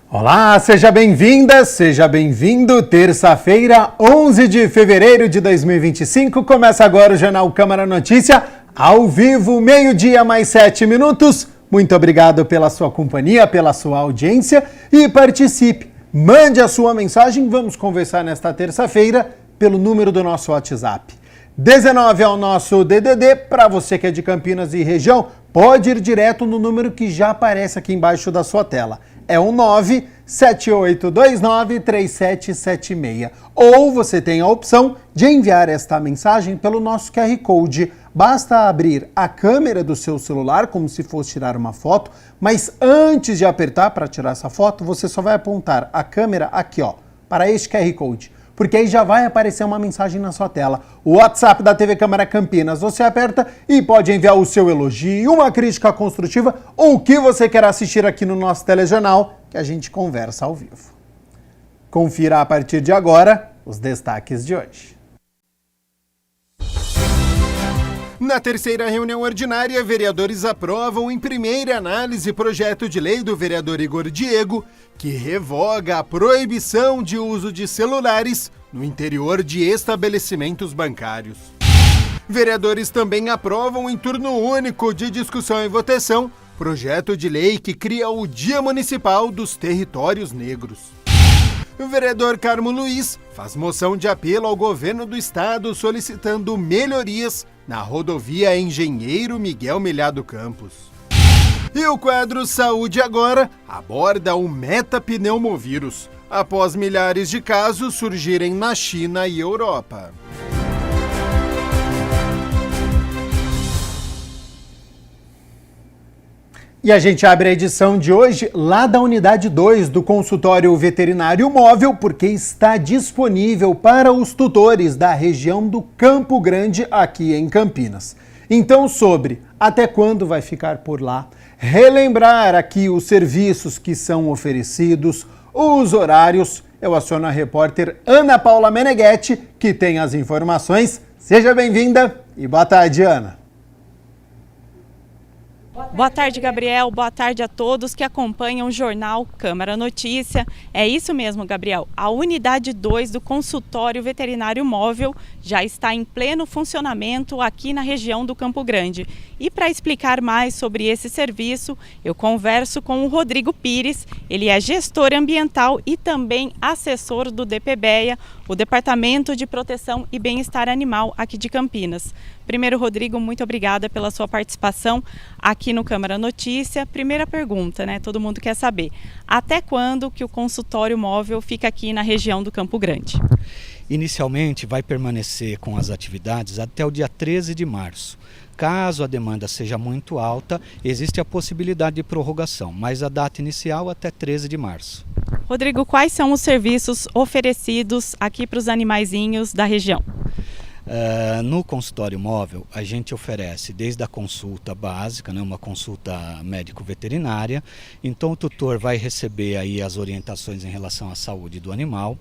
Olá, seja bem-vinda, seja bem-vindo. Terça-feira, 11 de fevereiro de 2025, começa agora o Jornal Câmara Notícia, ao vivo, meio-dia mais 7 minutos. Muito obrigado pela sua companhia, pela sua audiência e participe. Mande a sua mensagem, vamos conversar nesta terça-feira pelo número do nosso WhatsApp. 19 é o nosso DDD, para você que é de Campinas e região, pode ir direto no número que já aparece aqui embaixo da sua tela. É o 978293776. Ou você tem a opção de enviar esta mensagem pelo nosso QR Code. Basta abrir a câmera do seu celular, como se fosse tirar uma foto, mas antes de apertar para tirar essa foto, você só vai apontar a câmera aqui, ó, para este QR Code. Porque aí já vai aparecer uma mensagem na sua tela. O WhatsApp da TV Câmara Campinas, você aperta e pode enviar o seu elogio, uma crítica construtiva ou o que você quer assistir aqui no nosso telejornal, que a gente conversa ao vivo. Confira a partir de agora os destaques de hoje. Na terceira reunião ordinária, vereadores aprovam em primeira análise projeto de lei do vereador Igor Diego, que revoga a proibição de uso de celulares no interior de estabelecimentos bancários. Vereadores também aprovam em turno único de discussão e votação projeto de lei que cria o Dia Municipal dos Territórios Negros. O vereador Carmo Luiz faz moção de apelo ao governo do estado solicitando melhorias na rodovia Engenheiro Miguel Melhado Campos. E o quadro Saúde Agora aborda o metapneumovírus, após milhares de casos surgirem na China e Europa. E a gente abre a edição de hoje lá da unidade 2 do consultório veterinário móvel, porque está disponível para os tutores da região do Campo Grande, aqui em Campinas. Então, sobre até quando vai ficar por lá, relembrar aqui os serviços que são oferecidos, os horários, eu aciono a repórter Ana Paula Meneghetti, que tem as informações. Seja bem-vinda e boa tarde, Ana. Boa tarde, Gabriel. Boa tarde a todos que acompanham o jornal Câmara Notícia. É isso mesmo, Gabriel. A unidade 2 do consultório veterinário móvel já está em pleno funcionamento aqui na região do Campo Grande. E para explicar mais sobre esse serviço, eu converso com o Rodrigo Pires. Ele é gestor ambiental e também assessor do DPBEA, o Departamento de Proteção e Bem-Estar Animal aqui de Campinas. Primeiro, Rodrigo, muito obrigada pela sua participação aqui no Câmara Notícia. Primeira pergunta, né? Todo mundo quer saber. Até quando que o consultório móvel fica aqui na região do Campo Grande? Inicialmente vai permanecer com as atividades até o dia 13 de março. Caso a demanda seja muito alta, existe a possibilidade de prorrogação, mas a data inicial até 13 de março. Rodrigo, quais são os serviços oferecidos aqui para os animaizinhos da região? No consultório móvel, a gente oferece desde a consulta básica, né, uma consulta médico-veterinária. Então o tutor vai receber aí as orientações em relação à saúde do animal.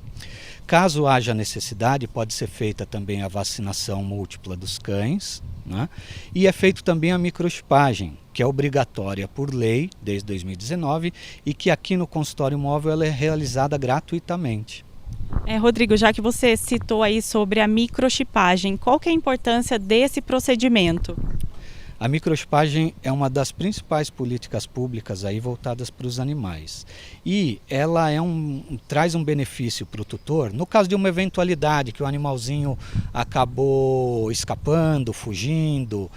Caso haja necessidade, pode ser feita também a vacinação múltipla dos cães, né? E é feito também a microchipagem, que é obrigatória por lei desde 2019 e que aqui no consultório móvel ela é realizada gratuitamente. Rodrigo, já que você citou aí sobre a microchipagem, qual que é a importância desse procedimento? A microchipagem é uma das principais políticas públicas aí voltadas para os animais. E ela traz um benefício para o tutor, no caso de uma eventualidade que o animalzinho acabou escapando, fugindo.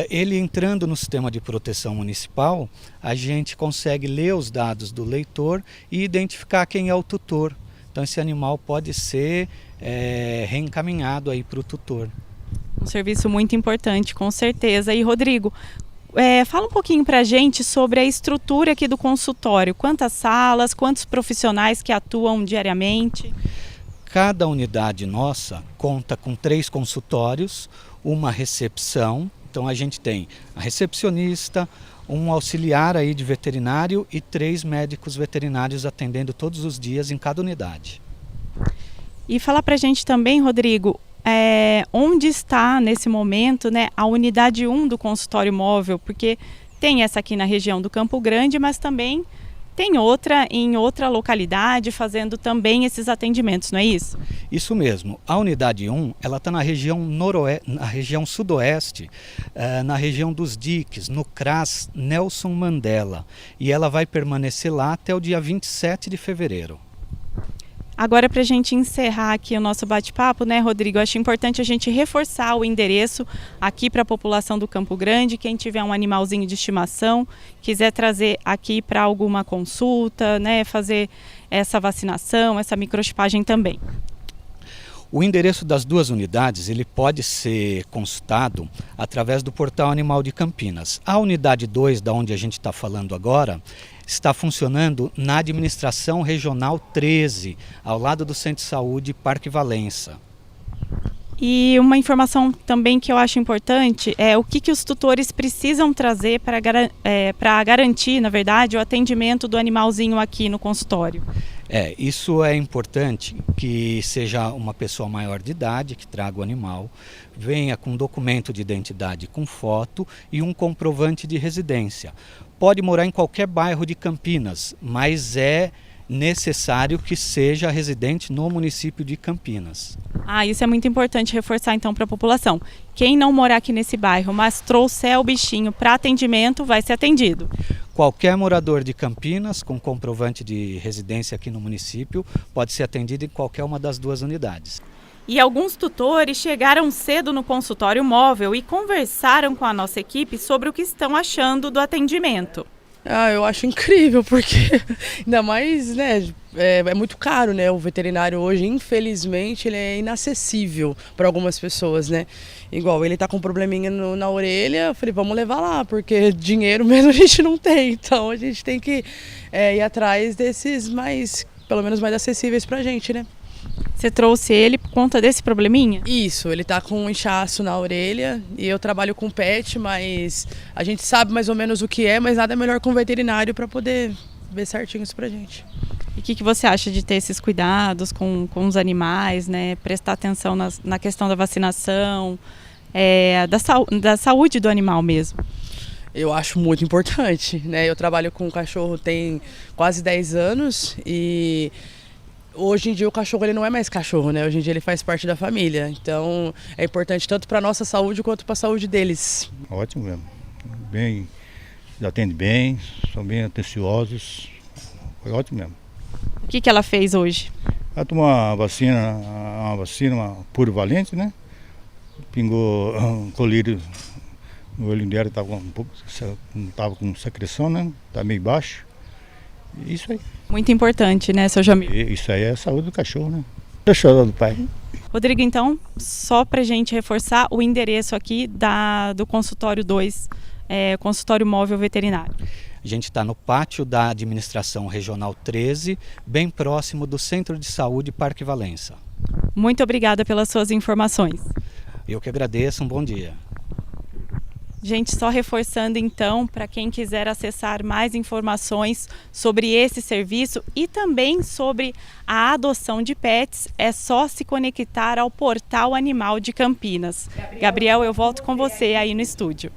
Ele entrando no sistema de proteção municipal, a gente consegue ler os dados do leitor e identificar quem é o tutor. Então esse animal pode ser reencaminhado aí para o tutor. Um serviço muito importante, com certeza. E Rodrigo, fala um pouquinho para a gente sobre a estrutura aqui do consultório. Quantas salas, quantos profissionais que atuam diariamente? Cada unidade nossa conta com 3 consultórios, uma recepção. Então a gente tem a recepcionista, um auxiliar aí de veterinário e 3 médicos veterinários atendendo todos os dias em cada unidade. E fala pra gente também, Rodrigo, onde está nesse momento, né, a unidade 1 do consultório móvel, porque tem essa aqui na região do Campo Grande, mas também tem outra em outra localidade fazendo também esses atendimentos, não é isso? Isso mesmo. A unidade 1, ela está na região na região sudoeste, na região dos diques, no CRAS Nelson Mandela. E ela vai permanecer lá até o dia 27 de fevereiro. Agora, para a gente encerrar aqui o nosso bate-papo, né, Rodrigo, acho importante a gente reforçar o endereço aqui para a população do Campo Grande. Quem tiver um animalzinho de estimação, quiser trazer aqui para alguma consulta, né, fazer essa vacinação, essa microchipagem também. O endereço das duas unidades ele pode ser consultado através do Portal Animal de Campinas. A unidade 2, da onde a gente está falando agora, está funcionando na Administração Regional 13, ao lado do Centro de Saúde Parque Valença. E uma informação também que eu acho importante é o que os tutores precisam trazer para garantir, na verdade, o atendimento do animalzinho aqui no consultório. Isso é importante que seja uma pessoa maior de idade, que traga o animal, venha com documento de identidade com foto e um comprovante de residência. Pode morar em qualquer bairro de Campinas, mas é necessário que seja residente no município de Campinas. Isso é muito importante reforçar então para a população. Quem não morar aqui nesse bairro, mas trouxer o bichinho para atendimento, vai ser atendido. Qualquer morador de Campinas com comprovante de residência aqui no município pode ser atendido em qualquer uma das duas unidades. E alguns tutores chegaram cedo no consultório móvel e conversaram com a nossa equipe sobre o que estão achando do atendimento. Eu acho incrível, porque ainda mais, né, é muito caro, né, o veterinário hoje, infelizmente, ele é inacessível para algumas pessoas, né, igual ele tá com um probleminha na orelha, eu falei, vamos levar lá, porque dinheiro mesmo a gente não tem, então a gente tem que ir atrás desses pelo menos mais acessíveis pra gente, né. Você trouxe ele por conta desse probleminha? Isso, ele tá com um inchaço na orelha e eu trabalho com pet, mas a gente sabe mais ou menos o que é, mas nada melhor com um veterinário para poder ver certinho isso pra gente. E o que você acha de ter esses cuidados com os animais, né? Prestar atenção na questão da vacinação, da saúde do animal mesmo? Eu acho muito importante, né? Eu trabalho com cachorro tem quase 10 anos e hoje em dia o cachorro ele não é mais cachorro, né? Hoje em dia ele faz parte da família. Então é importante tanto para a nossa saúde quanto para a saúde deles. Ótimo mesmo. Bem, atende bem, são bem atenciosos. Foi ótimo mesmo. O que ela fez hoje? Ela tomou uma vacina purivalente, né? Pingou um colírio no olho dela, estava com secreção, né? Tá meio baixo. Isso aí. Muito importante, né, seu Jamil? Isso aí é a saúde do cachorro, né? Cachorro do pai. Rodrigo, então, só pra gente reforçar o endereço aqui do consultório 2, consultório móvel veterinário. A gente está no pátio da Administração Regional 13, bem próximo do Centro de Saúde Parque Valença. Muito obrigada pelas suas informações. Eu que agradeço, um bom dia. Gente, só reforçando então, para quem quiser acessar mais informações sobre esse serviço e também sobre a adoção de pets, é só se conectar ao Portal Animal de Campinas. Gabriel, eu volto com você aí no estúdio.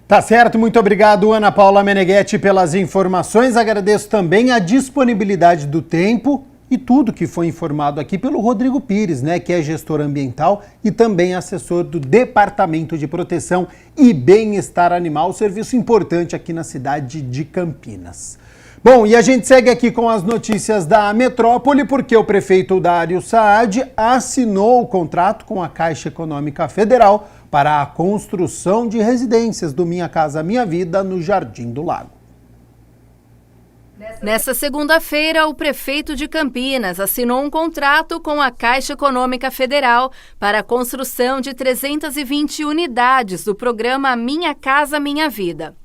Tá certo, muito obrigado, Ana Paula Meneghetti, pelas informações. Agradeço também a disponibilidade do tempo e tudo que foi informado aqui pelo Rodrigo Pires, né, que é gestor ambiental e também assessor do Departamento de Proteção e Bem-Estar Animal, serviço importante aqui na cidade de Campinas. Bom, e a gente segue aqui com as notícias da metrópole, porque o prefeito Dário Saad assinou o contrato com a Caixa Econômica Federal para a construção de residências do Minha Casa Minha Vida no Jardim do Lago. Nessa segunda-feira, o prefeito de Campinas assinou um contrato com a Caixa Econômica Federal para a construção de 320 unidades do programa Minha Casa Minha Vida.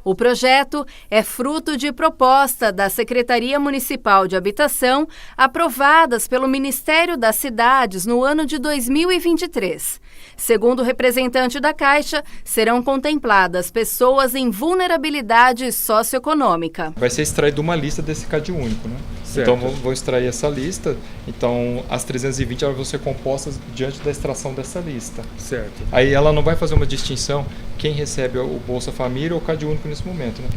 O projeto é fruto de proposta da Secretaria Municipal de Habitação, aprovadas pelo Ministério das Cidades no ano de 2023. Segundo o representante da Caixa, serão contempladas pessoas em vulnerabilidade socioeconômica. Vai ser extraído uma lista desse CAD único, né? Certo. Então vão extrair essa lista, então as 320 elas vão ser compostas diante da extração dessa lista. Certo. Aí ela não vai fazer uma distinção quem recebe o Bolsa Família ou o Cade Único nesse momento, né?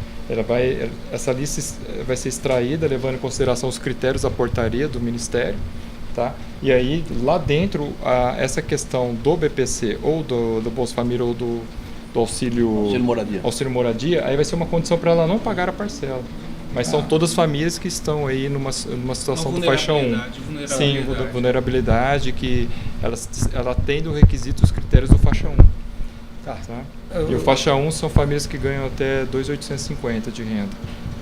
Essa lista vai ser extraída levando em consideração os critérios da portaria do Ministério, tá? E aí lá dentro essa questão do BPC ou do Bolsa Família ou do auxílio moradia, aí vai ser uma condição para ela não pagar a parcela. Mas são todas famílias que estão aí numa situação do faixa 1. Sim, vulnerabilidade, que ela atende o requisito, os critérios do faixa 1. Tá. E o faixa 1 são famílias que ganham até 2.850 de renda.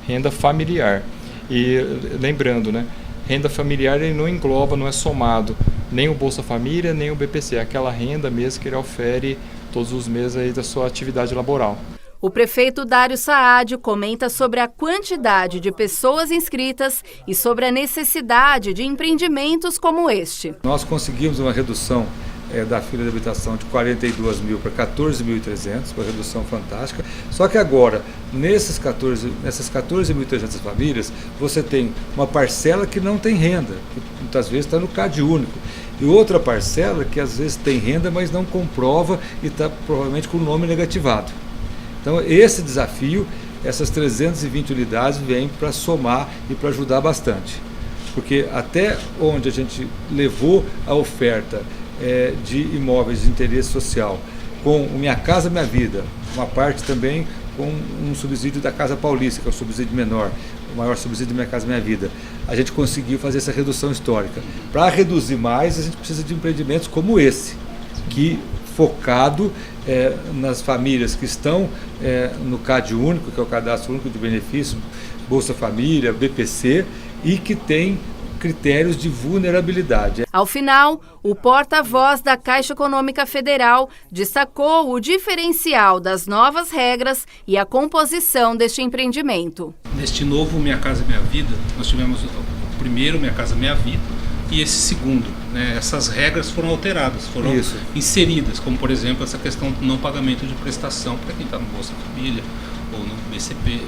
Renda familiar. E lembrando, né? Renda familiar ele não engloba, não é somado nem o Bolsa Família, nem o BPC. É aquela renda mesmo que ele ofere todos os meses aí da sua atividade laboral. O prefeito Dário Saad comenta sobre a quantidade de pessoas inscritas e sobre a necessidade de empreendimentos como este. Nós conseguimos uma redução da fila de habitação de 42 mil para 14.300, uma redução fantástica. Só que agora, nessas 14.300 famílias, você tem uma parcela que não tem renda, que muitas vezes está no Cade Único. E outra parcela que às vezes tem renda, mas não comprova e está provavelmente com o nome negativado. Então esse desafio, essas 320 unidades vêm para somar e para ajudar bastante. Porque até onde a gente levou a oferta de imóveis de interesse social, com o Minha Casa Minha Vida, uma parte também com um subsídio da Casa Paulista, que é o subsídio menor, o maior subsídio da Minha Casa Minha Vida, a gente conseguiu fazer essa redução histórica. Para reduzir mais, a gente precisa de empreendimentos como esse, que focado nas famílias que estão no Cade Único, que é o Cadastro Único de Benefício, Bolsa Família, BPC, e que tem critérios de vulnerabilidade. Ao final, o porta-voz da Caixa Econômica Federal destacou o diferencial das novas regras e a composição deste empreendimento. Neste novo Minha Casa Minha Vida, nós tivemos o primeiro Minha Casa Minha Vida e esse segundo. Né? Essas regras foram alteradas, foram inseridas, como por exemplo essa questão do não pagamento de prestação para quem está no Bolsa Família ou no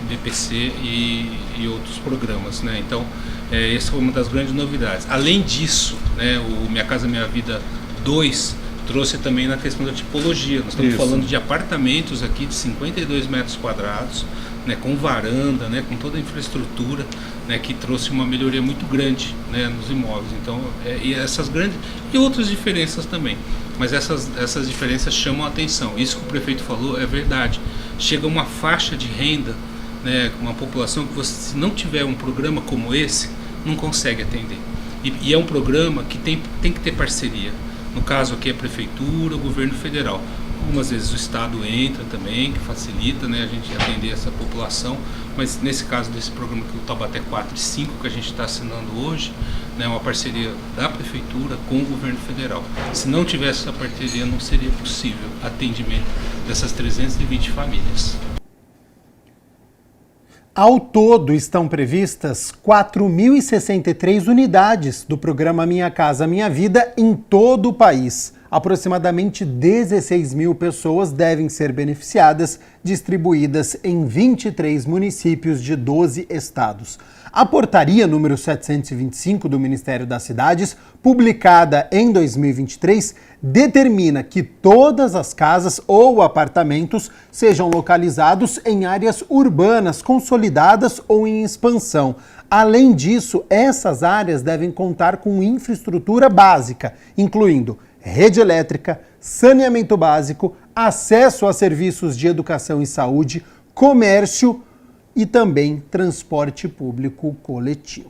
BPC e outros programas. Né? Então, essa foi uma das grandes novidades. Além disso, né, o Minha Casa Minha Vida 2 trouxe também na questão da tipologia. Nós estamos falando de apartamentos aqui de 52 metros quadrados, né, com varanda, né, com toda a infraestrutura, né, que trouxe uma melhoria muito grande, né, nos imóveis. Então, e essas grandes e outras diferenças também. Mas essas diferenças chamam a atenção. Isso que o prefeito falou é verdade. Chega uma faixa de renda, né, uma população que você, se não tiver um programa como esse, não consegue atender. E é um programa que tem que ter parceria. No caso aqui é a prefeitura, o governo federal. Algumas vezes o Estado entra também, que facilita, né, a gente atender essa população, mas nesse caso desse programa que o Taubaté 4 e 5 que a gente está assinando hoje, né, uma parceria da prefeitura com o governo federal. Se não tivesse essa parceria, não seria possível atendimento dessas 320 famílias. Ao todo, estão previstas 4.063 unidades do programa Minha Casa Minha Vida em todo o país. Aproximadamente 16 mil pessoas devem ser beneficiadas, distribuídas em 23 municípios de 12 estados. A portaria número 725 do Ministério das Cidades, publicada em 2023, determina que todas as casas ou apartamentos sejam localizados em áreas urbanas consolidadas ou em expansão. Além disso, essas áreas devem contar com infraestrutura básica, incluindo rede elétrica, saneamento básico, acesso a serviços de educação e saúde, comércio e também transporte público coletivo.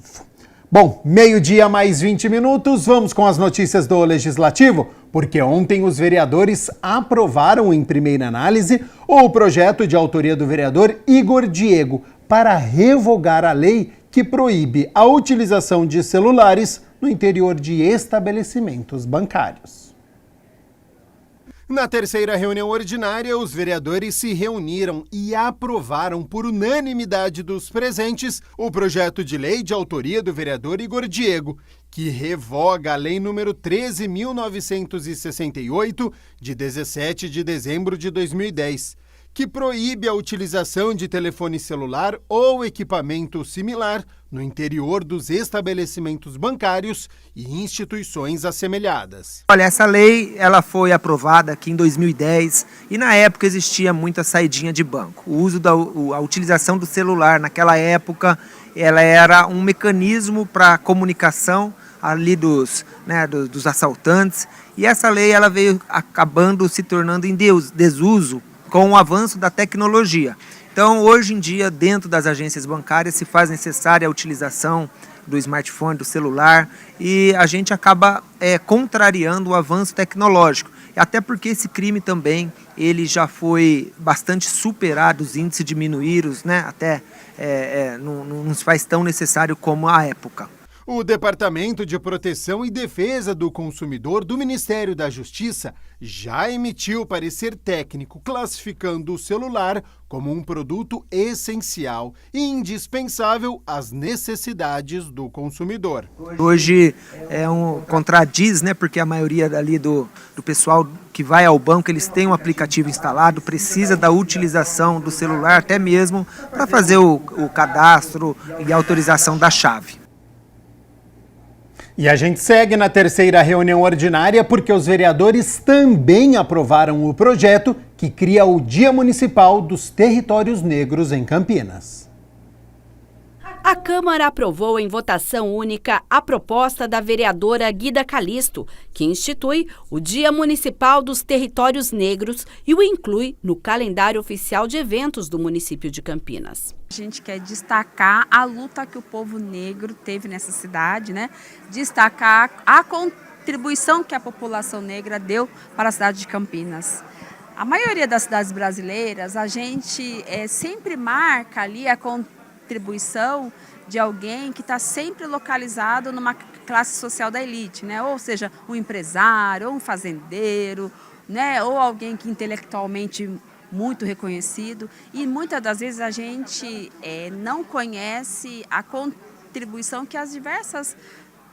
Bom, meio-dia mais 20 minutos, vamos com as notícias do Legislativo, porque ontem os vereadores aprovaram em primeira análise o projeto de autoria do vereador Igor Diego para revogar a lei que proíbe a utilização de celulares no interior de estabelecimentos bancários. Na terceira reunião ordinária, os vereadores se reuniram e aprovaram por unanimidade dos presentes o projeto de lei de autoria do vereador Igor Diego, que revoga a Lei número 13.968, de 17 de dezembro de 2010, que proíbe a utilização de telefone celular ou equipamento similar no interior dos estabelecimentos bancários e instituições assemelhadas. Olha, essa lei ela foi aprovada aqui em 2010 e na época existia muita saidinha de banco. O uso a utilização do celular naquela época ela era um mecanismo para comunicação ali dos assaltantes, e essa lei ela veio acabando se tornando em desuso com o avanço da tecnologia. Então, hoje em dia, dentro das agências bancárias, se faz necessária a utilização do smartphone, do celular, e a gente acaba contrariando o avanço tecnológico. Até porque esse crime também ele já foi bastante superado, os índices diminuíram, né? Até não se faz tão necessário como a época. O Departamento de Proteção e Defesa do Consumidor do Ministério da Justiça já emitiu parecer técnico classificando o celular como um produto essencial e indispensável às necessidades do consumidor. Hoje contradiz, né, porque a maioria ali do pessoal que vai ao banco, eles têm um aplicativo instalado, precisa da utilização do celular até mesmo para fazer o cadastro e a autorização da chave. E a gente segue na terceira reunião ordinária porque os vereadores também aprovaram o projeto que cria o Dia Municipal dos Territórios Negros em Campinas. A Câmara aprovou em votação única a proposta da vereadora Guida Calisto, que institui o Dia Municipal dos Territórios Negros e o inclui no calendário oficial de eventos do município de Campinas. A gente quer destacar a luta que o povo negro teve nessa cidade, né? Destacar a contribuição que a população negra deu para a cidade de Campinas. A maioria das cidades brasileiras, a gente sempre marca ali a contribuição de alguém que está sempre localizado numa classe social da elite, né? Ou seja, um empresário, ou um fazendeiro, né? Ou alguém que intelectualmente muito reconhecido, e muitas das vezes a gente não conhece a contribuição que as diversas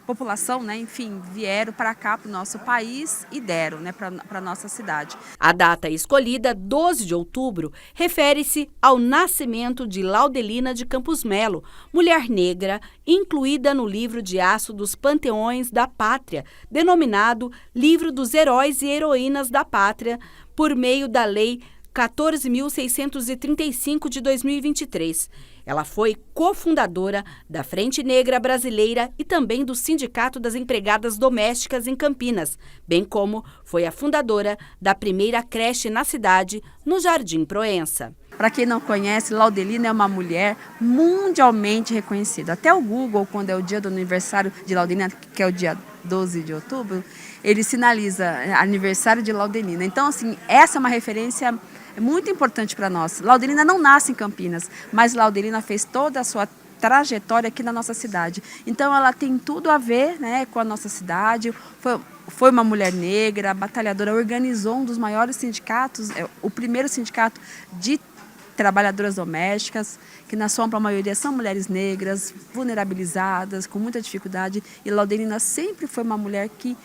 população, né, enfim, vieram para cá, para o nosso país e deram, né, para a nossa cidade. A data escolhida, 12 de outubro, refere-se ao nascimento de Laudelina de Campos Melo, mulher negra, incluída no livro de aço dos Panteões da Pátria, denominado Livro dos Heróis e Heroínas da Pátria, por meio da Lei 14.635 de 2023. Ela foi cofundadora da Frente Negra Brasileira e também do Sindicato das Empregadas Domésticas em Campinas, bem como foi a fundadora da primeira creche na cidade, no Jardim Proença. Para quem não conhece, Laudelina é uma mulher mundialmente reconhecida. Até o Google, quando é o dia do aniversário de Laudelina, que é o dia 12 de outubro, ele sinaliza aniversário de Laudelina. Então, assim, essa é uma referência muito importante para nós. Laudelina não nasce em Campinas, mas Laudelina fez toda a sua trajetória aqui na nossa cidade. Então ela tem tudo a ver, né, com a nossa cidade. Foi uma mulher negra, batalhadora, organizou um dos maiores sindicatos, o primeiro sindicato de trabalhadoras domésticas, que na sua ampla maioria são mulheres negras, vulnerabilizadas, com muita dificuldade. E Laudelina sempre foi uma mulher que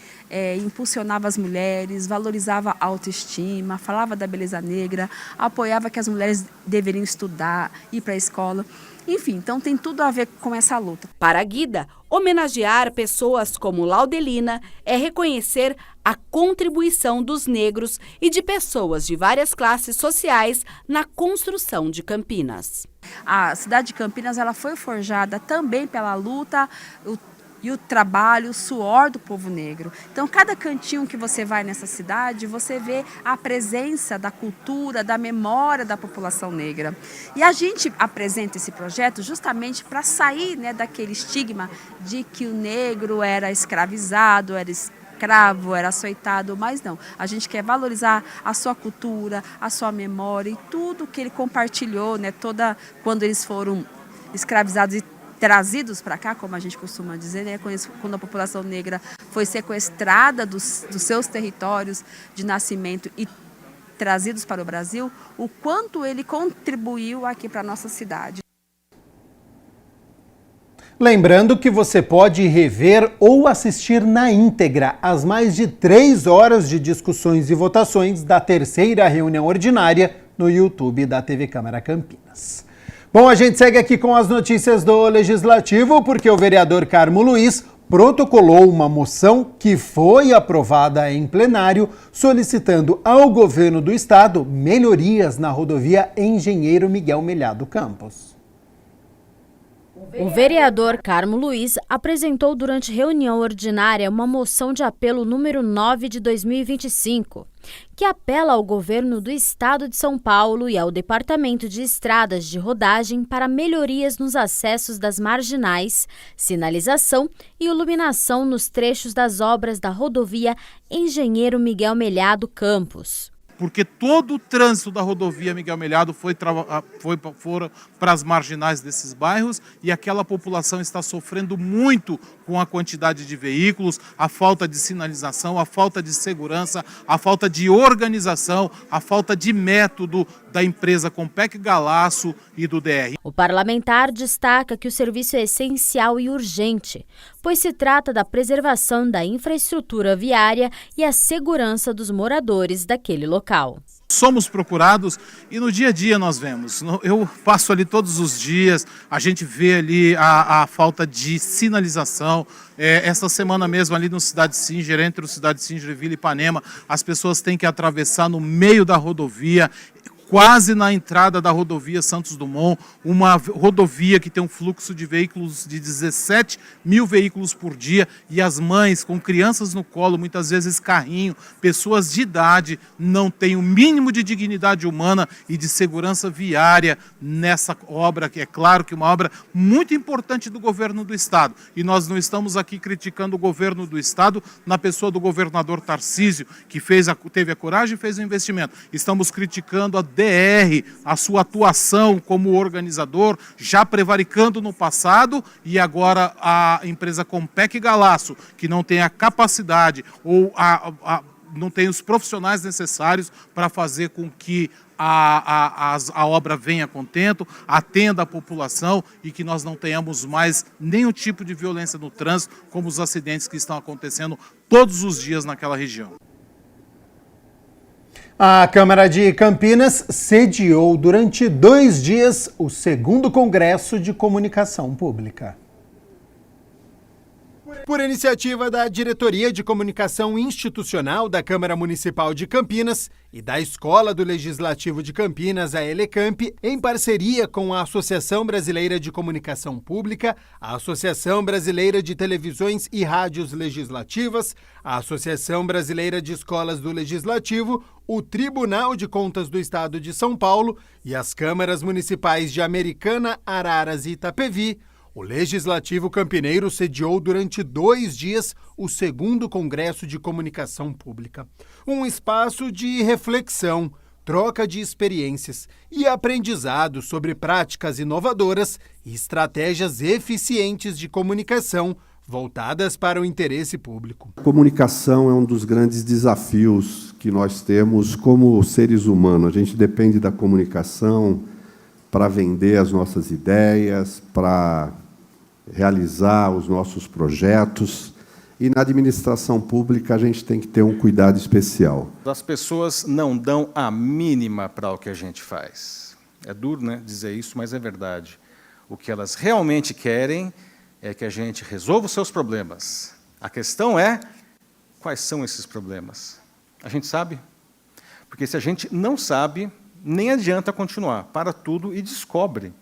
impulsionava as mulheres, valorizava a autoestima, falava da beleza negra, apoiava que as mulheres deveriam estudar, ir para a escola. Enfim, então tem tudo a ver com essa luta. Para a Guida, homenagear pessoas como Laudelina é reconhecer a contribuição dos negros e de pessoas de várias classes sociais na construção de Campinas. A cidade de Campinas ela foi forjada também pela luta e o trabalho, o suor do povo negro. Então, cada cantinho que você vai nessa cidade, você vê a presença da cultura, da memória da população negra. E a gente apresenta esse projeto justamente para sair, né, daquele estigma de que o negro era escravizado, era escravo, era açoitado, mas não. A gente quer valorizar a sua cultura, a sua memória e tudo que ele compartilhou, né, quando eles foram escravizados e trazidos para cá, como a gente costuma dizer, né? Quando a população negra foi sequestrada dos seus territórios de nascimento e trazidos para o Brasil, o quanto ele contribuiu aqui para a nossa cidade. Lembrando que você pode rever ou assistir na íntegra as mais de 3 horas de discussões e votações da terceira reunião ordinária no YouTube da TV Câmara Campinas. Bom, a gente segue aqui com as notícias do Legislativo, porque o vereador Carmo Luiz protocolou uma moção que foi aprovada em plenário, solicitando ao governo do estado melhorias na rodovia Engenheiro Miguel Melhado Campos. O vereador Carmo Luiz apresentou durante reunião ordinária uma moção de apelo número 9 de 2025, que apela ao governo do estado de São Paulo e ao Departamento de Estradas de Rodagem para melhorias nos acessos das marginais, sinalização e iluminação nos trechos das obras da rodovia Engenheiro Miguel Melhado Campos. Porque todo o trânsito da rodovia Miguel Melhado foi para as marginais desses bairros e aquela população está sofrendo muito com a quantidade de veículos, a falta de sinalização, a falta de segurança, a falta de organização, a falta de método da empresa Compec Galaço e do DR. O parlamentar destaca que o serviço é essencial e urgente, pois se trata da preservação da infraestrutura viária e a segurança dos moradores daquele local. Somos procurados e no dia a dia nós vemos. Eu passo ali todos os dias, a gente vê ali a falta de sinalização. Essa semana mesmo ali no Cidade Singer, entre o Cidade Singer e Vila Ipanema, as pessoas têm que atravessar no meio da rodovia, quase na entrada da rodovia Santos Dumont, uma rodovia que tem um fluxo de veículos de 17 mil veículos por dia e as mães com crianças no colo, muitas vezes carrinho, pessoas de idade, não têm o mínimo de dignidade humana e de segurança viária nessa obra, que é claro que é uma obra muito importante do governo do estado. E nós não estamos aqui criticando o governo do estado na pessoa do governador Tarcísio, que teve a coragem e fez o investimento. Estamos criticando a DR, a sua atuação como organizador, já prevaricando no passado, e agora a empresa Compec Galaço, que não tem a capacidade ou não tem os profissionais necessários para fazer com que a obra venha a contento, atenda a população e que nós não tenhamos mais nenhum tipo de violência no trânsito, como os acidentes que estão acontecendo todos os dias naquela região. A Câmara de Campinas sediou durante 2 dias o 2º Congresso de Comunicação Pública. Por iniciativa da Diretoria de Comunicação Institucional da Câmara Municipal de Campinas e da Escola do Legislativo de Campinas, a Elecamp, em parceria com a Associação Brasileira de Comunicação Pública, a Associação Brasileira de Televisões e Rádios Legislativas, a Associação Brasileira de Escolas do Legislativo, o Tribunal de Contas do Estado de São Paulo e as câmaras municipais de Americana, Araras e Itapevi, o Legislativo Campineiro sediou durante 2 dias o 2º Congresso de Comunicação Pública. Um espaço de reflexão, troca de experiências e aprendizado sobre práticas inovadoras e estratégias eficientes de comunicação voltadas para o interesse público. A comunicação é um dos grandes desafios que nós temos como seres humanos. A gente depende da comunicação para vender as nossas ideias, para realizar os nossos projetos. E na administração pública a gente tem que ter um cuidado especial. As pessoas não dão a mínima para o que a gente faz. É duro, né, dizer isso, mas é verdade. O que elas realmente querem é que a gente resolva os seus problemas. A questão é, quais são esses problemas? A gente sabe? Porque se a gente não sabe, nem adianta continuar. Para tudo e descobre.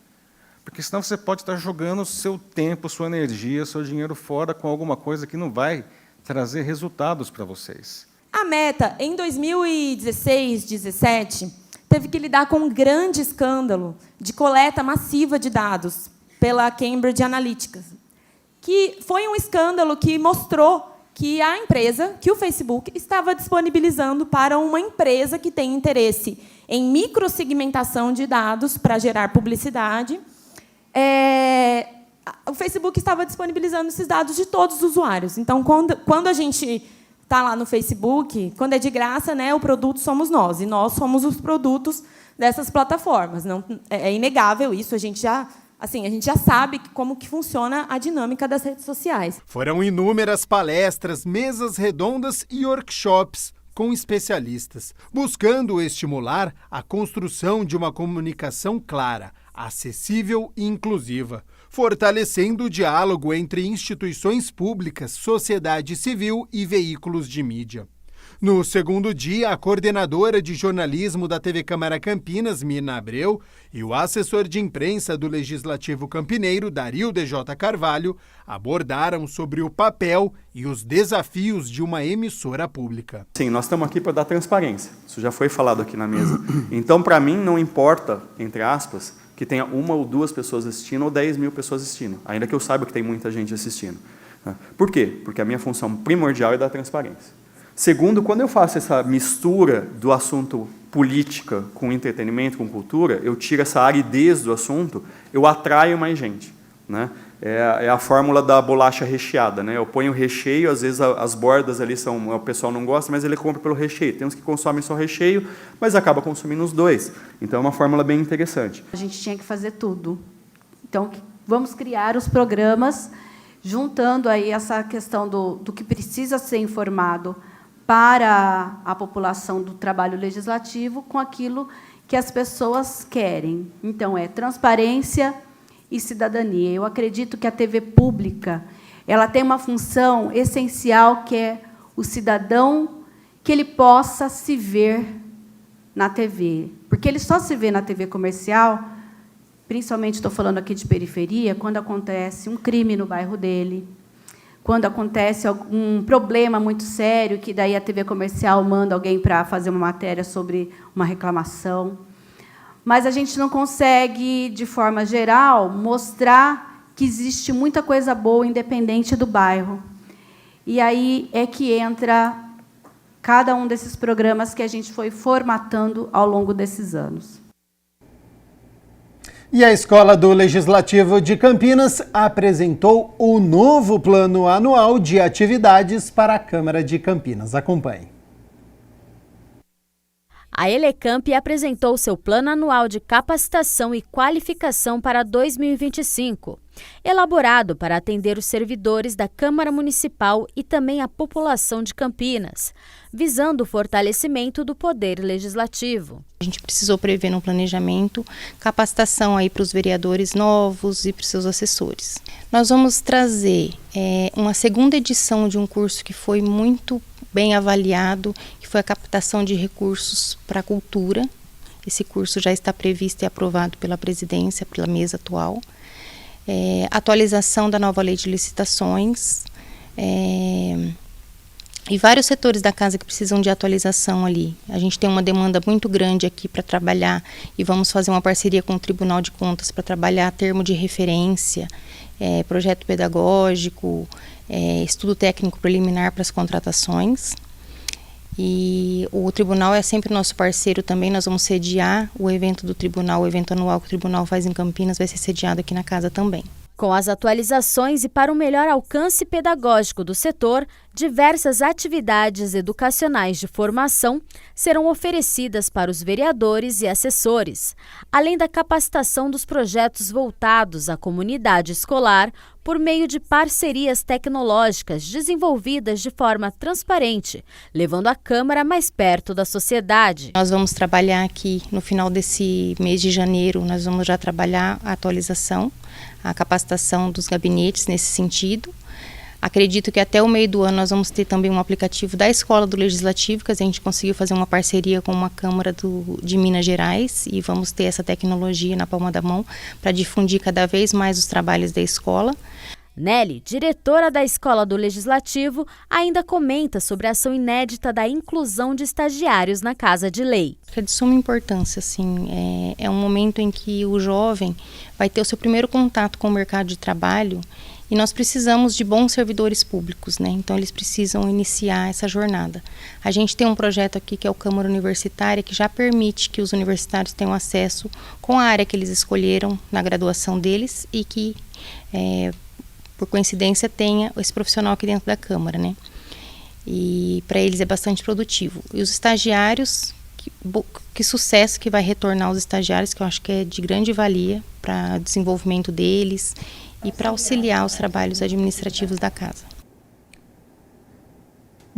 Porque senão você pode estar jogando seu tempo, sua energia, seu dinheiro fora com alguma coisa que não vai trazer resultados para vocês. A Meta, em 2016, 2017, teve que lidar com um grande escândalo de coleta massiva de dados pela Cambridge Analytica, que foi um escândalo que mostrou que a empresa, que o Facebook, estava disponibilizando para uma empresa que tem interesse em microsegmentação de dados para gerar publicidade. O Facebook estava disponibilizando esses dados de todos os usuários. Então, quando a gente está lá no Facebook, quando é de graça, né, o produto somos nós, e nós somos os produtos dessas plataformas. Não, é inegável isso, a gente já sabe como que funciona a dinâmica das redes sociais. Foram inúmeras palestras, mesas redondas e workshops com especialistas, buscando estimular a construção de uma comunicação clara, acessível e inclusiva, fortalecendo o diálogo entre instituições públicas, sociedade civil e veículos de mídia. No segundo dia, a coordenadora de jornalismo da TV Câmara Campinas, Mina Abreu, e o assessor de imprensa do Legislativo Campineiro, Dario DJ Carvalho, abordaram sobre o papel e os desafios de uma emissora pública. Sim, nós estamos aqui para dar transparência. Isso já foi falado aqui na mesa. Então, para mim, não importa, entre aspas, que tenha 1 ou 2 pessoas assistindo ou 10 mil pessoas assistindo, ainda que eu saiba que tem muita gente assistindo. Por quê? Porque a minha função primordial é dar transparência. Segundo, quando eu faço essa mistura do assunto política com entretenimento, com cultura, eu tiro essa aridez do assunto, eu atraio mais gente, né? É a fórmula da bolacha recheada, né? Eu ponho o recheio, às vezes as bordas ali o pessoal não gosta, mas ele compra pelo recheio. Tem uns que consomem só recheio, mas acaba consumindo os dois. Então é uma fórmula bem interessante. A gente tinha que fazer tudo. Então vamos criar os programas, juntando aí essa questão do que precisa ser informado para a população do trabalho legislativo com aquilo que as pessoas querem. Então, é transparência e cidadania. Eu acredito que a TV pública ela tem uma função essencial, que é o cidadão que ele possa se ver na TV. Porque ele só se vê na TV comercial, principalmente estou falando aqui de periferia, quando acontece um crime no bairro dele, quando acontece algum problema muito sério, que daí a TV comercial manda alguém para fazer uma matéria sobre uma reclamação. Mas a gente não consegue, de forma geral, mostrar que existe muita coisa boa, independente do bairro. E aí é que entra cada um desses programas que a gente foi formatando ao longo desses anos. E a Escola do Legislativo de Campinas apresentou o novo plano anual de atividades para a Câmara de Campinas. Acompanhe. A Elecamp apresentou seu plano anual de capacitação e qualificação para 2025, elaborado para atender os servidores da Câmara Municipal e também a população de Campinas, visando o fortalecimento do poder legislativo. A gente precisou prever no planejamento capacitação aí para os vereadores novos e para os seus assessores. Nós vamos trazer uma segunda edição de um curso que foi muito bem avaliado, que foi a captação de recursos para a cultura. Esse curso já está previsto e aprovado pela presidência, pela mesa atual. Atualização da nova lei de licitações, e vários setores da casa que precisam de atualização ali. A gente tem uma demanda muito grande aqui para trabalhar e vamos fazer uma parceria com o Tribunal de Contas para trabalhar termo de referência, projeto pedagógico, estudo técnico preliminar para as contratações. E o tribunal é sempre nosso parceiro também. Nós vamos sediar o evento do tribunal, o evento anual que o tribunal faz em Campinas vai ser sediado aqui na casa também. Com as atualizações e para o melhor alcance pedagógico do setor, diversas atividades educacionais de formação serão oferecidas para os vereadores e assessores, além da capacitação dos projetos voltados à comunidade escolar por meio de parcerias tecnológicas desenvolvidas de forma transparente, levando a Câmara mais perto da sociedade. Nós vamos trabalhar aqui no final desse mês de janeiro, nós vamos já trabalhar a atualização, a capacitação dos gabinetes nesse sentido. Acredito que até o meio do ano nós vamos ter também um aplicativo da Escola do Legislativo, que a gente conseguiu fazer uma parceria com uma Câmara de Minas Gerais e vamos ter essa tecnologia na palma da mão para difundir cada vez mais os trabalhos da escola. Nelly, diretora da Escola do Legislativo, ainda comenta sobre a ação inédita da inclusão de estagiários na Casa de Lei. É de suma importância, assim, é um momento em que o jovem vai ter o seu primeiro contato com o mercado de trabalho e nós precisamos de bons servidores públicos, né? Então eles precisam iniciar essa jornada. A gente tem um projeto aqui que é o Câmara Universitária, que já permite que os universitários tenham acesso com a área que eles escolheram na graduação deles e que por coincidência, tenha esse profissional aqui dentro da Câmara, né? E para eles é bastante produtivo. E os estagiários, que sucesso que vai retornar os estagiários, que eu acho que é de grande valia para o desenvolvimento deles e para auxiliar os trabalhos administrativos da casa.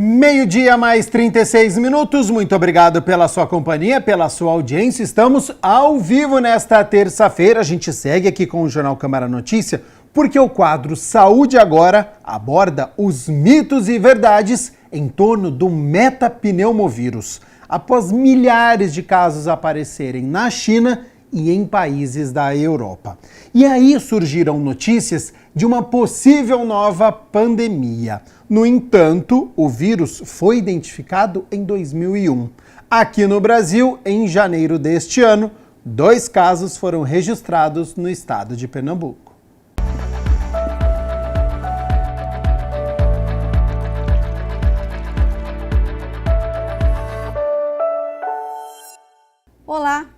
Meio-dia mais 36 minutos, muito obrigado pela sua companhia, pela sua audiência. Estamos ao vivo nesta terça-feira, a gente segue aqui com o Jornal Câmara Notícia, porque o quadro Saúde Agora aborda os mitos e verdades em torno do metapneumovírus, após milhares de casos aparecerem na China e em países da Europa. E aí surgiram notícias de uma possível nova pandemia. No entanto, o vírus foi identificado em 2001. Aqui no Brasil, em janeiro deste ano, 2 casos foram registrados no estado de Pernambuco. Olá!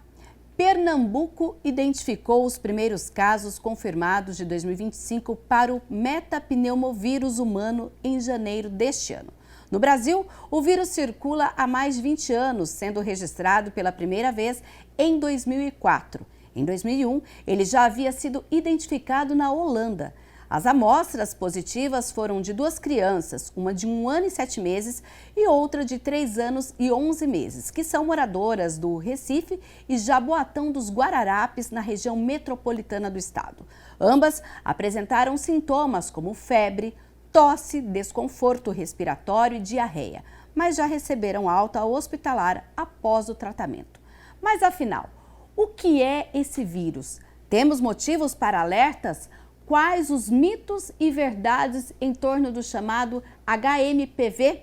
Pernambuco identificou os primeiros casos confirmados de 2025 para o metapneumovírus humano em janeiro deste ano. No Brasil, o vírus circula há mais de 20 anos, sendo registrado pela primeira vez em 2004. Em 2001, ele já havia sido identificado na Holanda. As amostras positivas foram de 2 crianças, uma de 1 ano e 7 meses e outra de 3 anos e 11 meses, que são moradoras do Recife e Jaboatão dos Guararapes, na região metropolitana do estado. Ambas apresentaram sintomas como febre, tosse, desconforto respiratório e diarreia, mas já receberam alta hospitalar após o tratamento. Mas afinal, o que é esse vírus? Temos motivos para alertas? Quais os mitos e verdades em torno do chamado HMPV?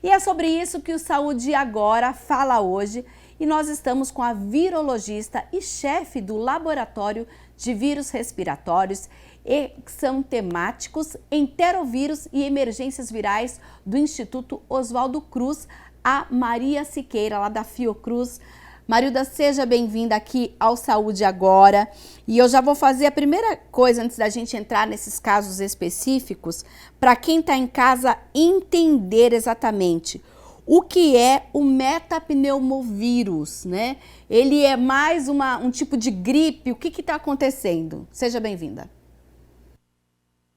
E é sobre isso que o Saúde Agora fala hoje, e nós estamos com a virologista e chefe do Laboratório de Vírus Respiratórios e são temáticos, enterovírus e emergências virais do Instituto Oswaldo Cruz, a Maria Siqueira, lá da Fiocruz. Marilda, seja bem-vinda aqui ao Saúde Agora. E eu já vou fazer a primeira coisa, antes da gente entrar nesses casos específicos, para quem está em casa entender exatamente o que é o metapneumovírus, né? Ele é mais um tipo de gripe? O que está acontecendo? Seja bem-vinda.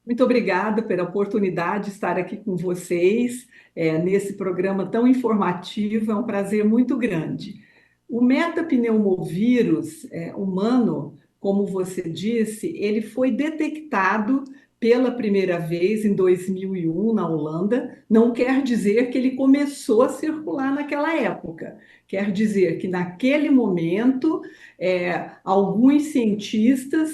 Muito obrigada pela oportunidade de estar aqui com vocês nesse programa tão informativo. É um prazer muito grande. O metapneumovírus humano, como você disse, ele foi detectado pela primeira vez em 2001 na Holanda. Não quer dizer que ele começou a circular naquela época. Quer dizer que naquele momento alguns cientistas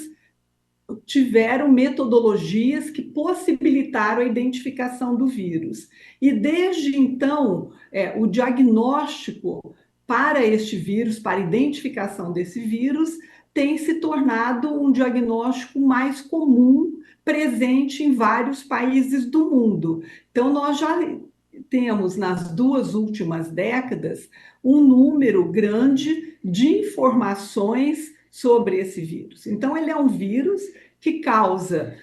tiveram metodologias que possibilitaram a identificação do vírus. E desde então, o diagnóstico para este vírus, para a identificação desse vírus, tem se tornado um diagnóstico mais comum, presente em vários países do mundo. Então, nós já temos, nas 2 últimas décadas, um número grande de informações sobre esse vírus. Então, ele é um vírus que causa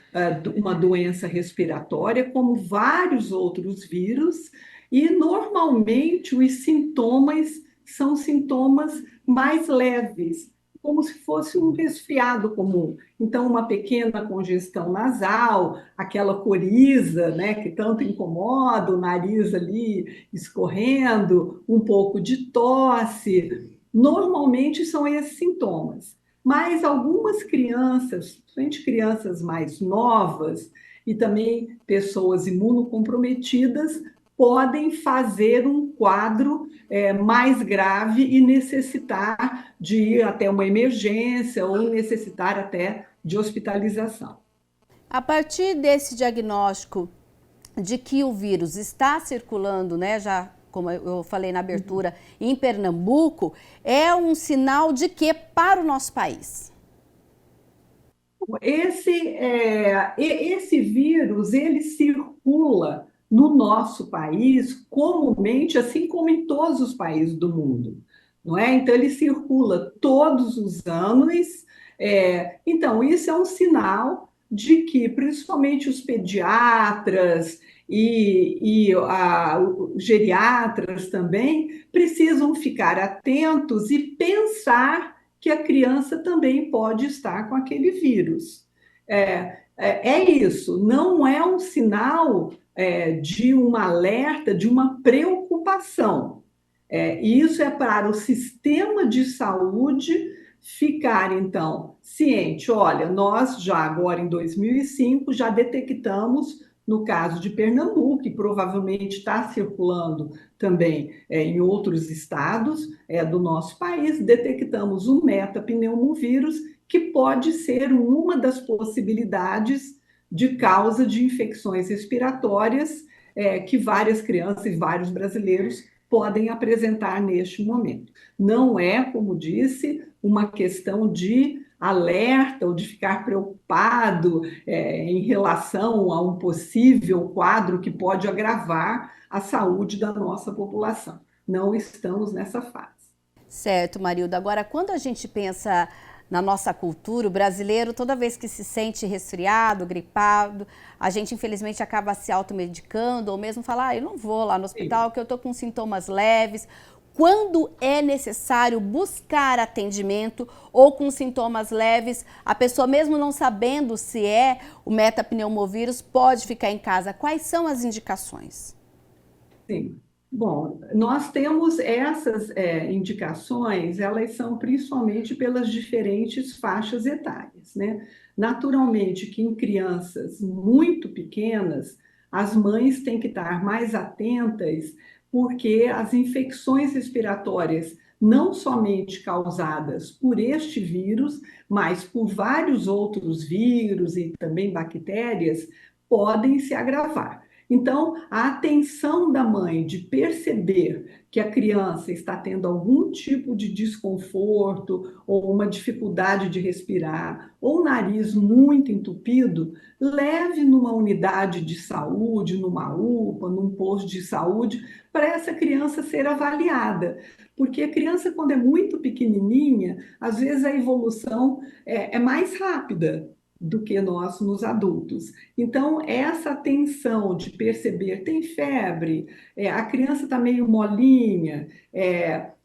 uma doença respiratória, como vários outros vírus, e, normalmente, os sintomas são sintomas mais leves, como se fosse um resfriado comum. Então, uma pequena congestão nasal, aquela coriza, né, que tanto incomoda, o nariz ali escorrendo, um pouco de tosse. Normalmente são esses sintomas. Mas algumas crianças, principalmente crianças mais novas e também pessoas imunocomprometidas, podem fazer um quadro mais grave e necessitar de ir até uma emergência ou necessitar até de hospitalização. A partir desse diagnóstico de que o vírus está circulando, né, já como eu falei na abertura, em Pernambuco, é um sinal de quê para o nosso país? Esse vírus, ele circula no nosso país comumente, assim como em todos os países do mundo, não é? Então, ele circula todos os anos. Então, isso é um sinal de que, principalmente os pediatras e os geriatras também, precisam ficar atentos e pensar que a criança também pode estar com aquele vírus. É isso, não é um sinal de um alerta, de uma preocupação. E isso é para o sistema de saúde ficar, então, ciente. Olha, nós já agora em 2005 já detectamos, no caso de Pernambuco, e provavelmente está circulando também em outros estados do nosso país, detectamos um metapneumovírus que pode ser uma das possibilidades de causa de infecções respiratórias que várias crianças e vários brasileiros podem apresentar neste momento. Não é, como disse, uma questão de alerta ou de ficar preocupado em relação a um possível quadro que pode agravar a saúde da nossa população. Não estamos nessa fase. Certo, Marilda. Agora, quando a gente pensa na nossa cultura, o brasileiro, toda vez que se sente resfriado, gripado, a gente infelizmente acaba se automedicando ou mesmo falar, eu não vou lá no hospital, que eu estou com sintomas leves. Quando é necessário buscar atendimento ou com sintomas leves, a pessoa mesmo não sabendo se é o metapneumovírus, pode ficar em casa. Quais são as indicações? Sim. Bom, nós temos essas indicações, elas são principalmente pelas diferentes faixas etárias, né? Naturalmente que em crianças muito pequenas, as mães têm que estar mais atentas, porque as infecções respiratórias, não somente causadas por este vírus, mas por vários outros vírus e também bactérias, podem se agravar. Então, a atenção da mãe de perceber que a criança está tendo algum tipo de desconforto ou uma dificuldade de respirar ou nariz muito entupido, leve numa unidade de saúde, numa UPA, num posto de saúde, para essa criança ser avaliada. Porque a criança, quando é muito pequenininha, às vezes a evolução é mais rápida do que nós nos adultos. Então, essa atenção de perceber, tem febre, a criança está meio molinha,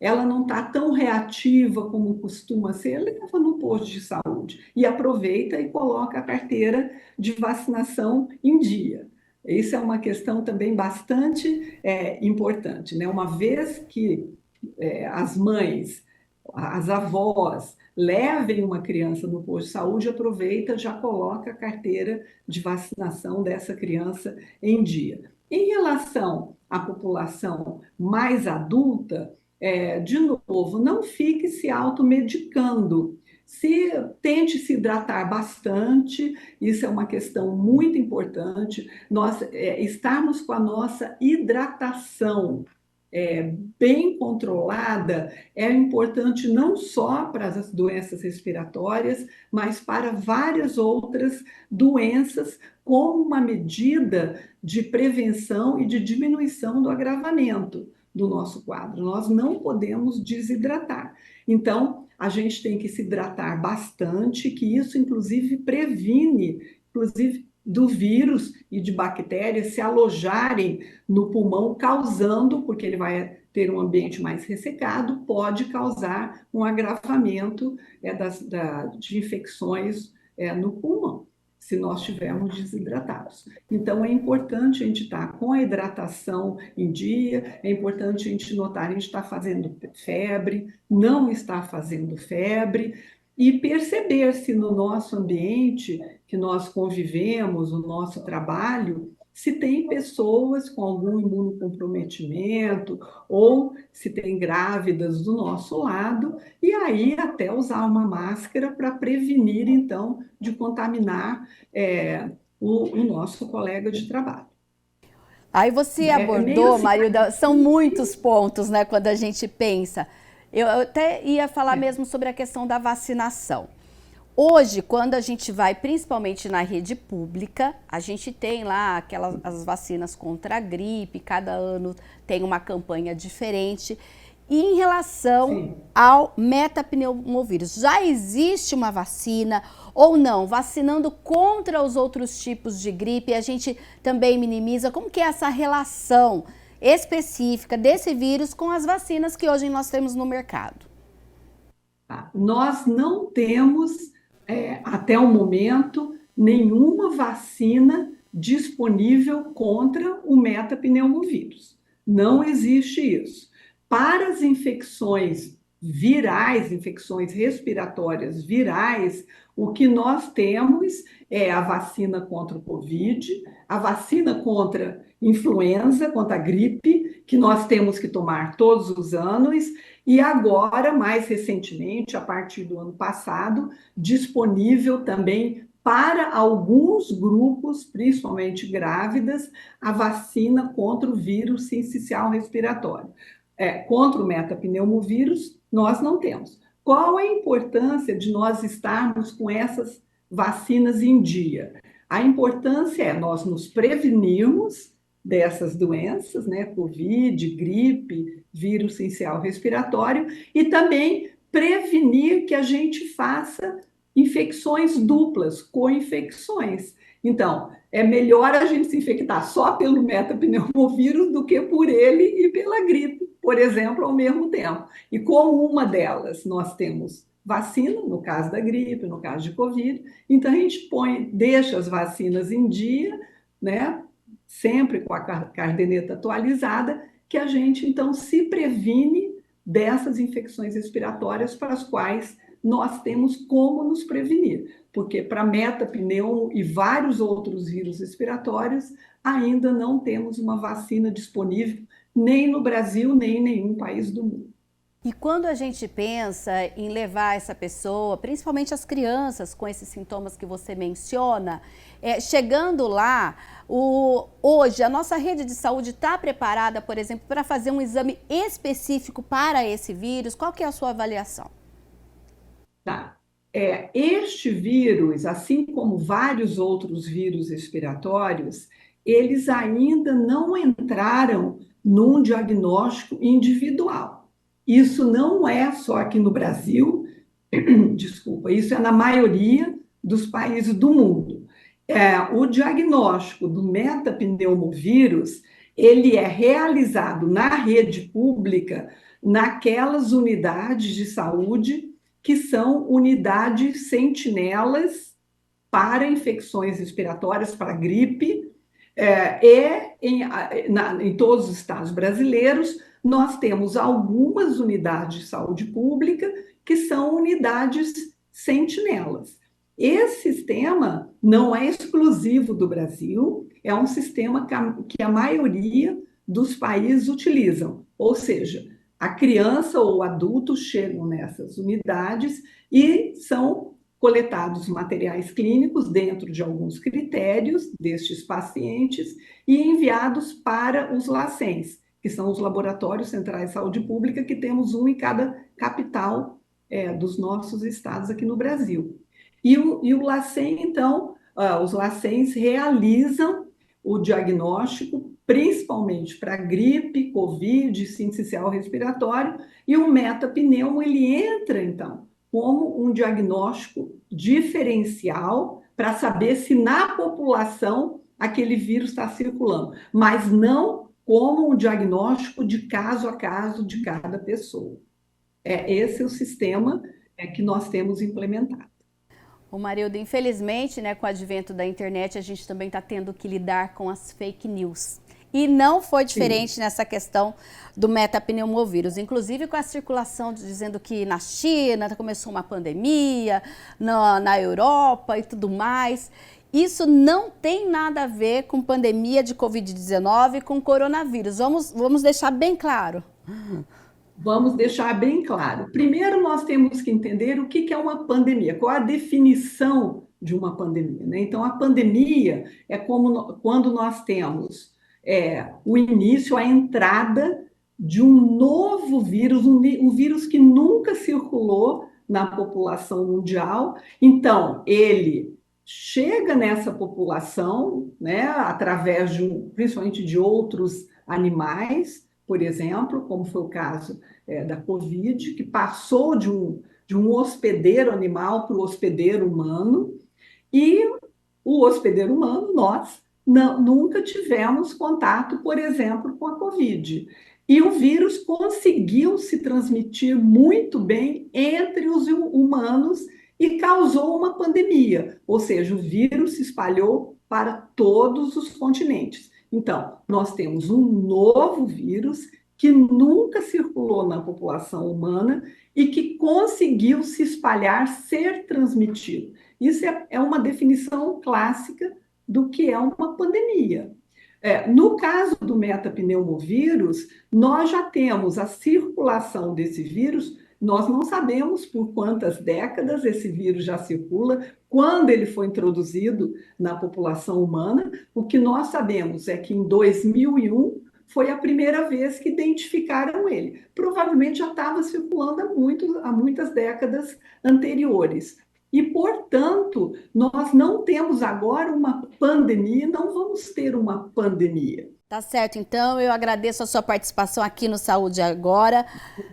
ela não está tão reativa como costuma ser, leva no posto de saúde e aproveita e coloca a carteira de vacinação em dia. Isso é uma questão também bastante importante, né? Uma vez que as mães, as avós, levem uma criança no posto de saúde, aproveita, já coloca a carteira de vacinação dessa criança em dia. Em relação à população mais adulta, de novo, não fique se automedicando. Tente se hidratar bastante, isso é uma questão muito importante. Nós estarmos com a nossa hidratação bem controlada é importante não só para as doenças respiratórias, mas para várias outras doenças, como uma medida de prevenção e de diminuição do agravamento do nosso quadro. Nós não podemos desidratar. Então, a gente tem que se hidratar bastante, que isso, inclusive, previne, do vírus e de bactérias se alojarem no pulmão, causando, porque ele vai ter um ambiente mais ressecado, pode causar um agravamento de infecções no pulmão, se nós estivermos desidratados. Então, é importante a gente estar com a hidratação em dia, é importante a gente notar, a gente está fazendo febre, não está fazendo febre, e perceber se no nosso ambiente que nós convivemos, no nosso trabalho, se tem pessoas com algum imunocomprometimento ou se tem grávidas do nosso lado, e aí até usar uma máscara para prevenir, então, de contaminar o nosso colega de trabalho. Aí você abordou, Marilda, são muitos pontos, né, quando a gente pensa. Eu até ia falar mesmo sobre a questão da vacinação. Hoje, quando a gente vai, principalmente na rede pública, a gente tem lá as vacinas contra a gripe, cada ano tem uma campanha diferente. E em relação ao metapneumovírus, já existe uma vacina ou não? Vacinando contra os outros tipos de gripe, a gente também minimiza. Como que é essa relação específica desse vírus com as vacinas que hoje nós temos no mercado? Nós não temos, até o momento, nenhuma vacina disponível contra o metapneumovírus. Não existe isso. Para as infecções virais, infecções respiratórias virais, o que nós temos é a vacina contra o Covid, a vacina contra influenza, contra a gripe, que nós temos que tomar todos os anos, e agora, mais recentemente, a partir do ano passado, disponível também para alguns grupos, principalmente grávidas, a vacina contra o vírus sincicial respiratório. Contra o metapneumovírus, nós não temos. Qual a importância de nós estarmos com essas vacinas em dia? A importância é nós nos prevenirmos dessas doenças, né? Covid, gripe, vírus sincicial respiratório, e também prevenir que a gente faça infecções duplas, co-infecções. Então, é melhor a gente se infectar só pelo metapneumovírus do que por ele e pela gripe, por exemplo, ao mesmo tempo. E como uma delas nós temos vacina, no caso da gripe, no caso de Covid, então a gente deixa as vacinas em dia, né? Sempre com a caderneta atualizada, que a gente então se previne dessas infecções respiratórias para as quais nós temos como nos prevenir, porque para metapneumo e vários outros vírus respiratórios ainda não temos uma vacina disponível nem no Brasil, nem em nenhum país do mundo. E quando a gente pensa em levar essa pessoa, principalmente as crianças com esses sintomas que você menciona, chegando lá, hoje a nossa rede de saúde está preparada, por exemplo, para fazer um exame específico para esse vírus? Qual que é a sua avaliação? Tá. Este vírus, assim como vários outros vírus respiratórios, eles ainda não entraram num diagnóstico individual. Isso não é só aqui no Brasil, desculpa, isso é na maioria dos países do mundo. O diagnóstico do metapneumovírus, ele é realizado na rede pública, naquelas unidades de saúde que são unidades sentinelas para infecções respiratórias, para gripe, em todos os estados brasileiros, nós temos algumas unidades de saúde pública que são unidades sentinelas. Esse sistema não é exclusivo do Brasil, é um sistema que a maioria dos países utilizam, ou seja, a criança ou o adulto chegam nessas unidades e são coletados materiais clínicos dentro de alguns critérios destes pacientes e enviados para os LACENs, que são os Laboratórios Centrais de Saúde Pública, que temos um em cada capital dos nossos estados aqui no Brasil. E o LACEN, então, os LACENs realizam o diagnóstico, principalmente para gripe, Covid, sincicial respiratório, e o metapneumo, ele entra, então, como um diagnóstico diferencial para saber se na população aquele vírus está circulando, mas não como um diagnóstico de caso a caso de cada pessoa. Esse é o sistema que nós temos implementado. O Marilda, infelizmente, né, com o advento da internet, a gente também está tendo que lidar com as fake news. E não foi diferente nessa questão do metapneumovírus, inclusive com a circulação dizendo que na China começou uma pandemia, na Europa e tudo mais. Isso não tem nada a ver com pandemia de Covid-19, com coronavírus. Vamos deixar bem claro. Vamos deixar bem claro. Primeiro, nós temos que entender o que é uma pandemia, qual a definição de uma pandemia, né? Então, a pandemia é quando nós temos o início, a entrada de um novo vírus, um vírus que nunca circulou na população mundial. Então, ele chega nessa população, né, através principalmente de outros animais, por exemplo, como foi o caso da Covid, que passou de um hospedeiro animal para o hospedeiro humano, e o hospedeiro humano, nós, nunca tivemos contato, por exemplo, com a Covid. E o vírus conseguiu se transmitir muito bem entre os humanos e causou uma pandemia, ou seja, o vírus se espalhou para todos os continentes. Então, nós temos um novo vírus que nunca circulou na população humana e que conseguiu se espalhar, ser transmitido. Isso é uma definição clássica do que é uma pandemia. No caso do metapneumovírus, nós já temos a circulação desse vírus. Nós não sabemos por quantas décadas esse vírus já circula, quando ele foi introduzido na população humana. O que nós sabemos é que em 2001 foi a primeira vez que identificaram ele. Provavelmente já estava circulando há muitas décadas anteriores. E, portanto, nós não temos agora uma pandemia, não vamos ter uma pandemia. Tá certo, então eu agradeço a sua participação aqui no Saúde Agora.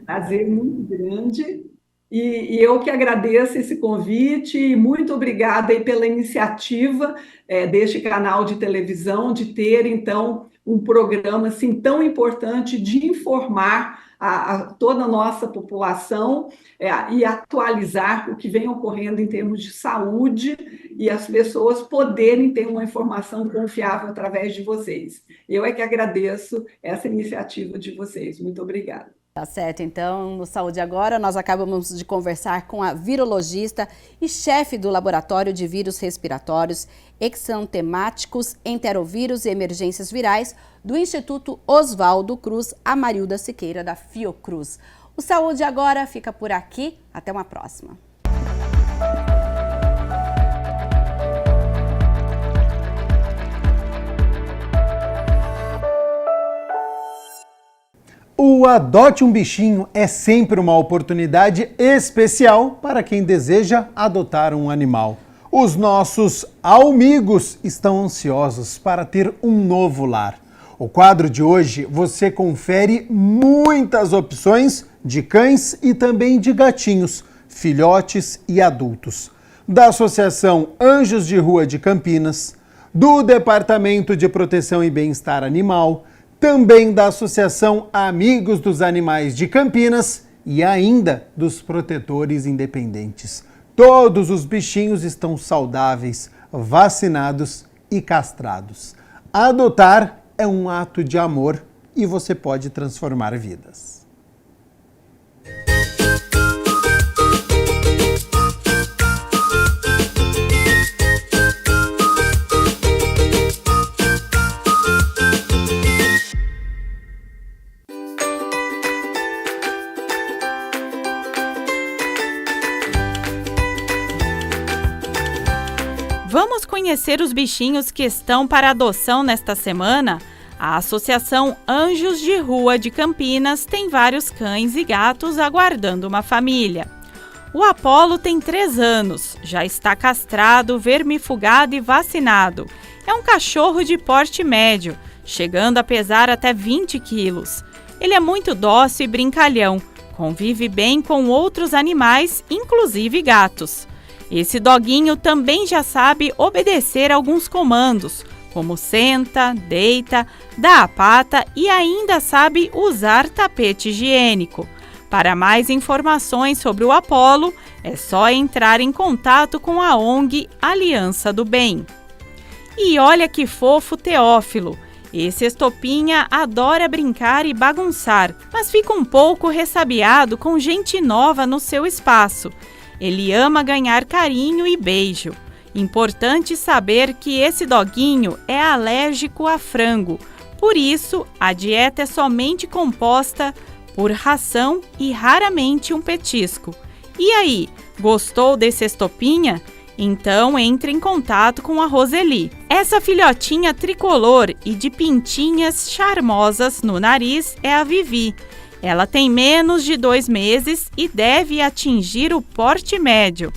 Prazer muito grande. E eu que agradeço esse convite e muito obrigada aí pela iniciativa deste canal de televisão de ter, então, um programa assim tão importante de informar a toda a nossa população e atualizar o que vem ocorrendo em termos de saúde e as pessoas poderem ter uma informação confiável através de vocês. Eu é que agradeço essa iniciativa de vocês. Muito obrigada. Tá certo, então, no Saúde Agora, nós acabamos de conversar com a virologista e chefe do Laboratório de Vírus Respiratórios, Exantemáticos, Enterovírus e Emergências Virais do Instituto Oswaldo Cruz, Amarilda Siqueira, da Fiocruz. O Saúde Agora fica por aqui. Até uma próxima. O Adote um Bichinho é sempre uma oportunidade especial para quem deseja adotar um animal. Os nossos amigos estão ansiosos para ter um novo lar. O quadro de hoje você confere muitas opções de cães e também de gatinhos, filhotes e adultos. Da Associação Anjos de Rua de Campinas, do Departamento de Proteção e Bem-Estar Animal, também da Associação Amigos dos Animais de Campinas e ainda dos protetores independentes. Todos os bichinhos estão saudáveis, vacinados e castrados. Adotar é um ato de amor e você pode transformar vidas. Vamos conhecer os bichinhos que estão para adoção nesta semana? A Associação Anjos de Rua de Campinas tem vários cães e gatos aguardando uma família. O Apolo tem 3 anos, já está castrado, vermifugado e vacinado. É um cachorro de porte médio, chegando a pesar até 20 quilos. Ele é muito dócil e brincalhão, convive bem com outros animais, inclusive gatos. Esse doguinho também já sabe obedecer alguns comandos, como senta, deita, dá a pata e ainda sabe usar tapete higiênico. Para mais informações sobre o Apolo, é só entrar em contato com a ONG Aliança do Bem. E olha que fofo Teófilo! Esse estopinha adora brincar e bagunçar, mas fica um pouco ressabiado com gente nova no seu espaço. Ele ama ganhar carinho e beijo. Importante saber que esse doguinho é alérgico a frango. Por isso, a dieta é somente composta por ração e raramente um petisco. E aí, gostou desse estopinha? Então entre em contato com a Roseli. Essa filhotinha tricolor e de pintinhas charmosas no nariz é a Vivi. Ela tem menos de 2 meses e deve atingir o porte médio.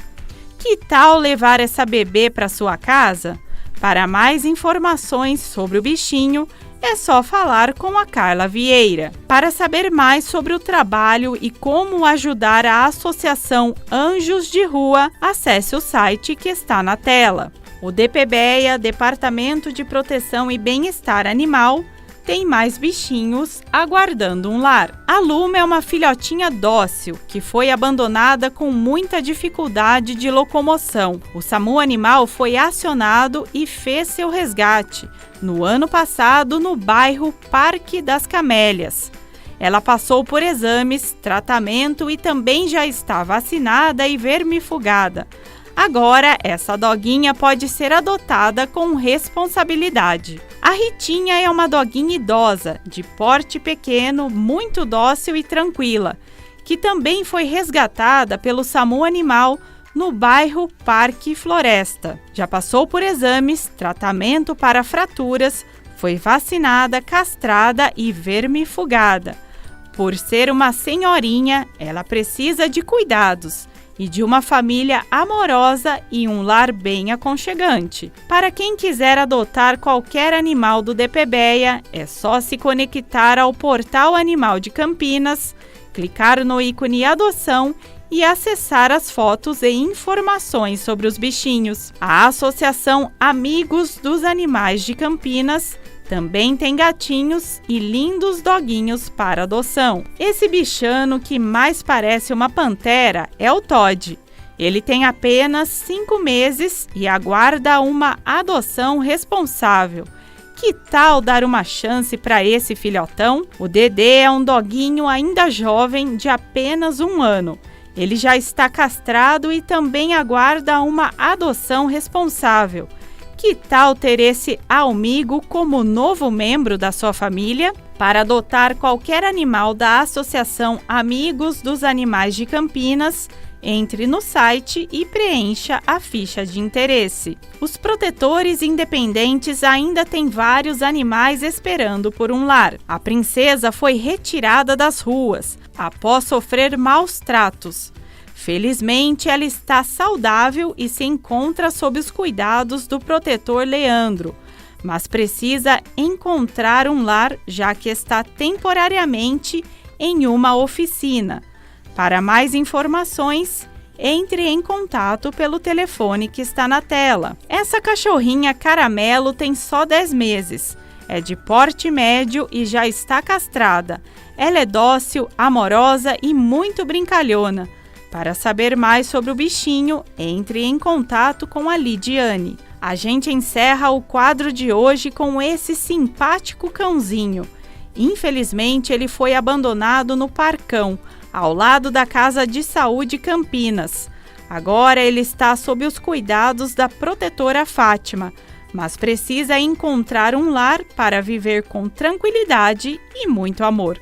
Que tal levar essa bebê para sua casa? Para mais informações sobre o bichinho, é só falar com a Carla Vieira. Para saber mais sobre o trabalho e como ajudar a Associação Anjos de Rua, acesse o site que está na tela. O DPBEA, Departamento de Proteção e Bem-Estar Animal, tem mais bichinhos aguardando um lar. A Luma é uma filhotinha dócil que foi abandonada com muita dificuldade de locomoção. O SAMU Animal foi acionado e fez seu resgate no ano passado no bairro Parque das Camélias. Ela passou por exames, tratamento e também já está vacinada e vermifugada. Agora, essa doguinha pode ser adotada com responsabilidade. A Ritinha é uma doguinha idosa, de porte pequeno, muito dócil e tranquila, que também foi resgatada pelo SAMU Animal no bairro Parque Floresta. Já passou por exames, tratamento para fraturas, foi vacinada, castrada e vermifugada. Por ser uma senhorinha, ela precisa de cuidados e de uma família amorosa e um lar bem aconchegante. Para quem quiser adotar qualquer animal do DPBEA, é só se conectar ao Portal Animal de Campinas, clicar no ícone Adoção e acessar as fotos e informações sobre os bichinhos. A Associação Amigos dos Animais de Campinas também tem gatinhos e lindos doguinhos para adoção. Esse bichano que mais parece uma pantera é o Todd. Ele tem apenas 5 meses e aguarda uma adoção responsável. Que tal dar uma chance para esse filhotão? O Dedê é um doguinho ainda jovem de apenas 1 ano. Ele já está castrado e também aguarda uma adoção responsável. Que tal ter esse amigo como novo membro da sua família? Para adotar qualquer animal da Associação Amigos dos Animais de Campinas, entre no site e preencha a ficha de interesse. Os protetores independentes ainda têm vários animais esperando por um lar. A princesa foi retirada das ruas após sofrer maus tratos. Felizmente, ela está saudável e se encontra sob os cuidados do protetor Leandro, mas precisa encontrar um lar, já que está temporariamente em uma oficina. Para mais informações, entre em contato pelo telefone que está na tela. Essa cachorrinha caramelo tem só 10 meses. É de porte médio e já está castrada. Ela é dócil, amorosa e muito brincalhona. Para saber mais sobre o bichinho, entre em contato com a Lidiane. A gente encerra o quadro de hoje com esse simpático cãozinho. Infelizmente, ele foi abandonado no Parcão, ao lado da Casa de Saúde Campinas. Agora ele está sob os cuidados da protetora Fátima, mas precisa encontrar um lar para viver com tranquilidade e muito amor.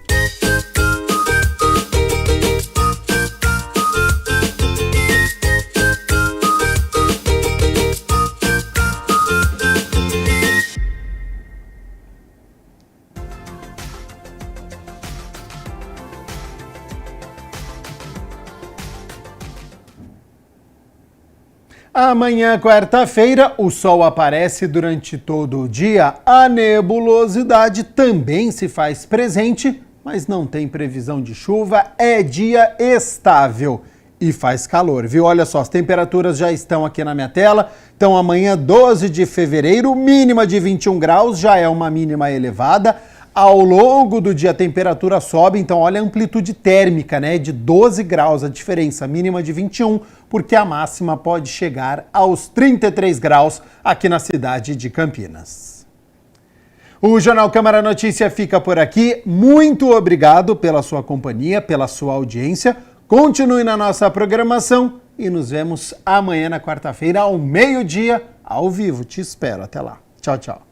Amanhã, quarta-feira, o sol aparece durante todo o dia. A nebulosidade também se faz presente, mas não tem previsão de chuva. É dia estável e faz calor, viu? Olha só, as temperaturas já estão aqui na minha tela. Então, amanhã, 12 de fevereiro, mínima de 21 graus, já é uma mínima elevada. Ao longo do dia a temperatura sobe, então olha a amplitude térmica, né? De 12 graus a diferença, mínima de 21, porque a máxima pode chegar aos 33 graus aqui na cidade de Campinas. O Jornal Câmara Notícia fica por aqui. Muito obrigado pela sua companhia, pela sua audiência. Continue na nossa programação e nos vemos amanhã na quarta-feira ao meio-dia, ao vivo. Te espero. Até lá. Tchau, tchau.